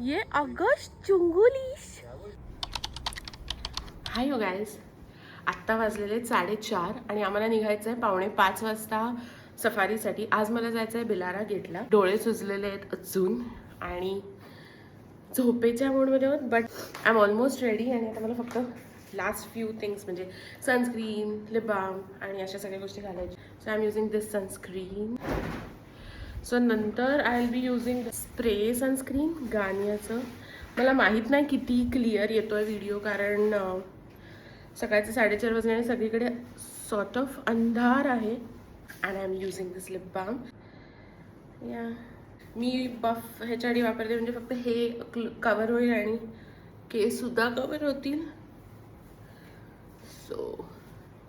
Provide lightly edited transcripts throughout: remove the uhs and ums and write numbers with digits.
ये अगस्ट चुंगुलीश. Hi you guys, आत्ता वाजलेले 4:30 आणि आम्हाला निघायचं आहे 4:45 वाजता सफारीसाठी. आज मला जायचं आहे बेलारा गेटला. डोळे सुजलेले आहेत अजून आणि झोपेच्या मूडमध्ये आहोत, but I am almost ready. आणि आता मला फक्त लास्ट फ्यू थिंग्स म्हणजे सनस्क्रीन, लिप बाम आणि अशा सगळ्या गोष्टी घालायच्या. So I am using this sunscreen. So नंतर I will be using spray sunscreen गार्नियरचं. मला माहीत नाही किती क्लिअर येतो आहे व्हिडिओ, कारण सकाळचे 4:30 वाजले आणि सगळीकडे सॉर्ट ऑफ अंधार आहे. And I am using this lip balm. या मी बफ ह्याच्यासाठी वापरते, म्हणजे फक्त हे कवर होईल आणि केससुद्धा कवर होतील. सो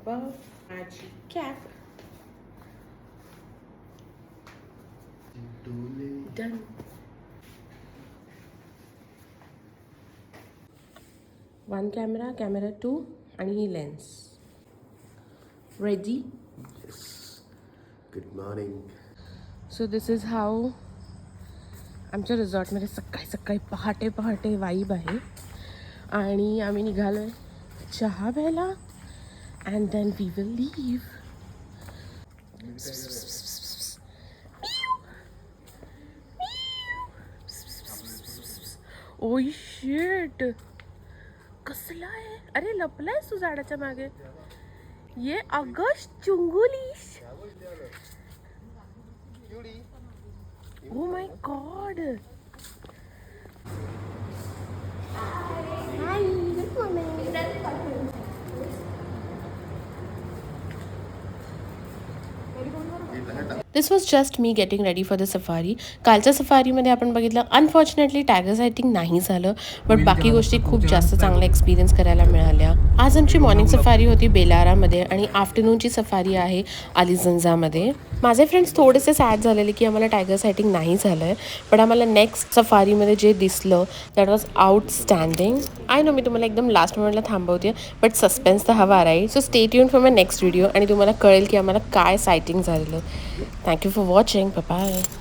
बफ माझी कॅप डन. वन कॅमेरा 2 आणि ही lens. Ready? Good morning. So this is how आमच्या रिसॉर्टमध्ये सकाळी सकाळी पहाटे वाईब आहे. आणि आम्ही निघालो आहे चहा प्यायला. And then we will leave. Oh shit, कसला आहे? अरे लपलायस तू झाडाच्या मागे. ये अगस्ट चुंगुलीश. Oh my god. Hi, good morning. This was just me getting ready for the safari. कालच्या सफारीमध्ये आपण बघितलं, अनफॉर्च्युनेटली टायगर सायटिंग नाही झालं, बट बाकी गोष्टी खूप जास्त चांगल्या एक्सपिरियन्स करायला मिळाल्या. आज आमची मॉर्निंग सफारी होती बेलारामध्ये आणि आफ्टरनूनची सफारी आहे अलिझंजामध्ये. माझे फ्रेंड्स थोडेसे सॅड झालेले की आम्हाला टायगर सायटिंग नाही झालं आहे, पण आम्हाला नेक्स्ट सफारीमध्ये जे दिसलं that was outstanding. I know मी तुम्हाला एकदम लास्ट मोमेंटला थांबवते, बट सस्पेन्स तर हवा right. So stay tune for my next video आणि तुम्हाला कळेल की आम्हाला काय सायटिंग झालेलं. Thank you for watching. Bye bye.